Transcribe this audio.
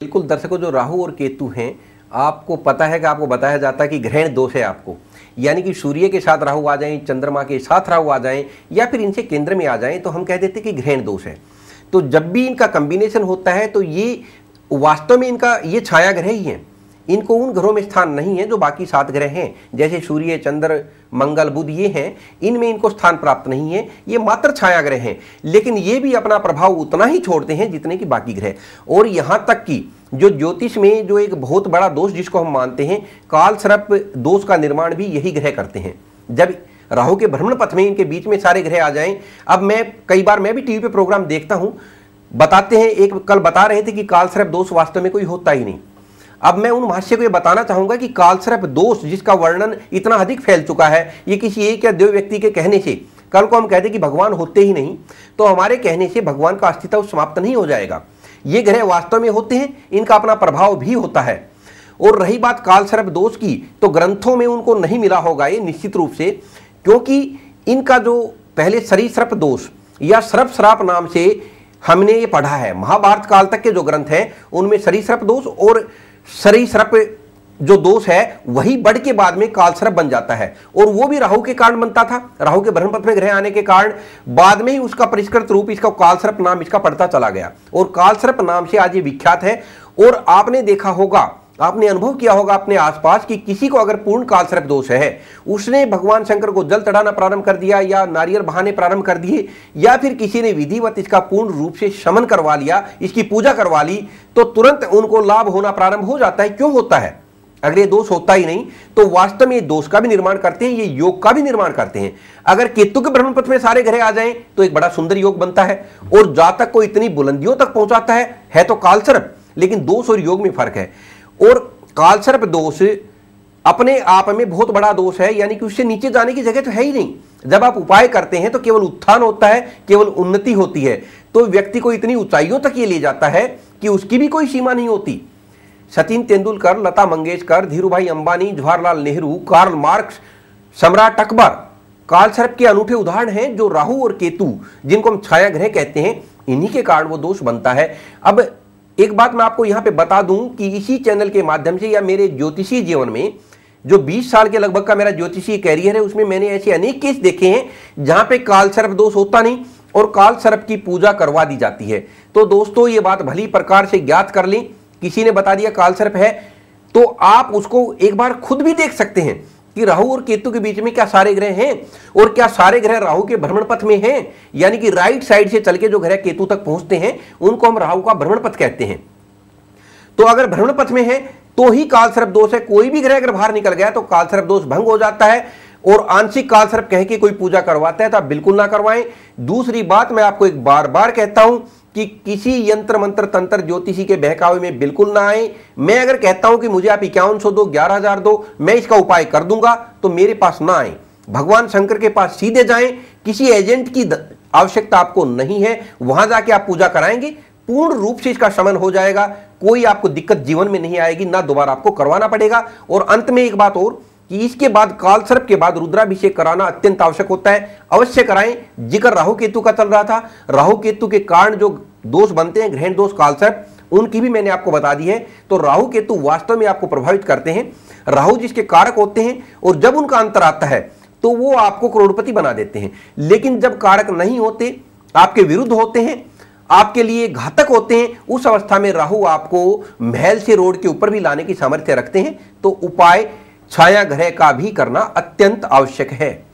बिल्कुल दर्शकों, जो राहु और केतु हैं, आपको पता है कि आपको बताया जाता है कि ग्रहण दोष है आपको, यानी कि सूर्य के साथ राहु आ जाएं, चंद्रमा के साथ राहु आ जाएं या फिर इनसे केंद्र में आ जाएं तो हम कह देते हैं कि ग्रहण दोष है। तो जब भी इनका कॉम्बिनेशन होता है तो ये वास्तव में इनका ये छाया ग्रह ही है, इनको उन ग्रहों में स्थान नहीं है जो बाकी 7 ग्रह हैं, जैसे सूर्य, चंद्र, मंगल, बुध ये हैं, इनमें इनको स्थान प्राप्त नहीं है, ये मात्र छाया ग्रह हैं। लेकिन ये भी अपना प्रभाव उतना ही छोड़ते हैं जितने कि बाकी ग्रह। और यहाँ तक कि जो ज्योतिष में जो एक बहुत बड़ा दोष जिसको हम मानते हैं, काल सर्प दोष का निर्माण भी यही ग्रह करते हैं। जब राहु के भ्रमण पथ में इनके बीच में सारे ग्रह आ जाएं, अब मैं कई बार मैं भी टीवी पे प्रोग्राम देखता हूं, बताते हैं, एक कल बता रहे थे कि काल सर्प दोष वास्तव में कोई होता ही नहीं। अब मैं उन महाशय को ये बताना चाहूंगा कि कालसर्प दोष जिसका वर्णन इतना अधिक फैल चुका है, ये किसी एक या दो व्यक्ति के कहने से, कल को हम कहते कि भगवान होते ही नहीं, तो हमारे कहने से भगवान का अस्तित्व समाप्त नहीं हो जाएगा। ये ग्रह वास्तव में होते हैं, इनका अपना प्रभाव भी होता है। और रही बात कालसर्प दोष की, तो ग्रंथों में उनको नहीं मिला होगा ये निश्चित रूप से, क्योंकि इनका जो पहले सरीसृप दोष या सर्प श्राप नाम से हमने ये पढ़ा है, महाभारत काल तक के जो ग्रंथ हैं उनमें सरीसृप दोष और सरीसृप जो दोष है वही बढ़ के बाद में कालसर्प बन जाता है, और वो भी राहु के कारण बनता था। राहु के भ्रमण पथ में ग्रह आने के कारण बाद में ही उसका परिष्कृत रूप इसका कालसर्प नाम इसका पड़ता चला गया, और कालसर्प नाम से आज ये विख्यात है। और आपने देखा होगा, आपने अनुभव किया होगा अपने आसपास कि किसी को अगर पूर्ण कालसर्प दोष है, उसने भगवान शंकर को जल चढ़ाना प्रारंभ कर दिया या नारियल बहाने प्रारंभ कर दिए, या फिर किसी ने विधिवत इसका पूर्ण रूप से शमन करवा लिया, इसकी पूजा करवा ली, तो तुरंत उनको लाभ होना प्रारंभ हो जाता है। क्यों होता है? अगर ये दोष होता ही नहीं तो वास्तव में ये दोष का भी निर्माण करते हैं, ये योग का भी निर्माण करते हैं। अगर केतु के भ्रमण पथ में सारे ग्रह आ जाएं तो एक बड़ा सुंदर योग बनता है, और जातक को इतनी बुलंदियों तक पहुंचाता है तो कालसर्प, लेकिन दोष और योग में फर्क है। और कालसर्प दोष अपने आप में बहुत बड़ा दोष है, यानी कि उससे नीचे जाने की जगह तो है ही नहीं। जब आप उपाय करते हैं तो केवल उत्थान होता है, केवल उन्नति होती है, तो व्यक्ति को इतनी ऊंचाइयों तक ये ले जाता है कि उसकी भी कोई सीमा नहीं होती। सचिन तेंदुलकर, लता मंगेशकर, धीरूभाई अंबानी, जवाहरलाल नेहरू, कार्ल मार्क्स, सम्राट अकबर कालसर्प के अनूठे उदाहरण हैं, जो राहु और केतु जिनको हम छाया ग्रह कहते हैं, इन्हीं के कारण वो दोष बनता है। अब एक बात मैं आपको यहां पे बता दूं कि इसी चैनल के माध्यम से या मेरे ज्योतिषीय जीवन में जो 20 साल के लगभग का मेरा ज्योतिषीय कैरियर है, उसमें मैंने ऐसे अनेक केस देखे हैं जहां पे कालसर्प दोष होता नहीं और कालसर्प की पूजा करवा दी जाती है। तो दोस्तों, ये बात भली प्रकार से ज्ञात कर लें, किसी ने बता दिया कालसर्प है तो आप उसको एक बार खुद भी देख सकते हैं कि राहु और केतु के बीच में क्या सारे ग्रह हैं, और क्या सारे ग्रह राहु के भ्रमण पथ में हैं, यानी कि राइट साइड से चल के जो ग्रह केतु तक पहुंचते हैं उनको हम राहु का भ्रमण पथ कहते हैं। तो अगर भ्रमण पथ में है तो ही कालसर्प दोष है। कोई भी ग्रह अगर बाहर निकल गया तो कालसर्प दोष भंग हो जाता है, और आंशिक कालसर्प कह के कोई पूजा करवाता है तो आप बिल्कुल ना करवाएं। दूसरी बात मैं आपको एक बार बार कहता हूं कि किसी यंत्र मंत्र तंत्र ज्योतिषी के बहकावे में बिल्कुल ना आए। मैं अगर कहता हूं कि मुझे आप 5100 दो, 11,000 दो, मैं इसका उपाय कर दूंगा, तो मेरे पास ना आए, भगवान शंकर के पास सीधे जाएं। किसी एजेंट की आवश्यकता आपको नहीं है, वहां जाके आप पूजा कराएंगे, पूर्ण रूप से इसका शमन हो जाएगा, कोई आपको दिक्कत जीवन में नहीं आएगी, ना दोबारा आपको करवाना पड़ेगा। और अंत में एक बात और कि इसके बाद कालसर्प के बाद रुद्राभिषेक कराना अत्यंत आवश्यक होता है, अवश्य कराएं। जिक्र राहु केतु का चल रहा था, राहु केतु के कारण जो दोष बनते हैं, ग्रहण दोष, कालसर्प, उनकी भी मैंने आपको बता दी है। तो राहु केतु वास्तव में आपको प्रभावित करते हैं। राहु जिसके कारक होते हैं, और जब उनका अंतर आता है तो वो आपको करोड़पति बना देते हैं। लेकिन जब कारक नहीं होते, आपके विरुद्ध होते हैं, आपके लिए घातक होते हैं, उस अवस्था में राहु आपको महल से रोड के ऊपर भी लाने की सामर्थ्य रखते हैं। तो उपाय छाया ग्रह का भी करना अत्यंत आवश्यक है।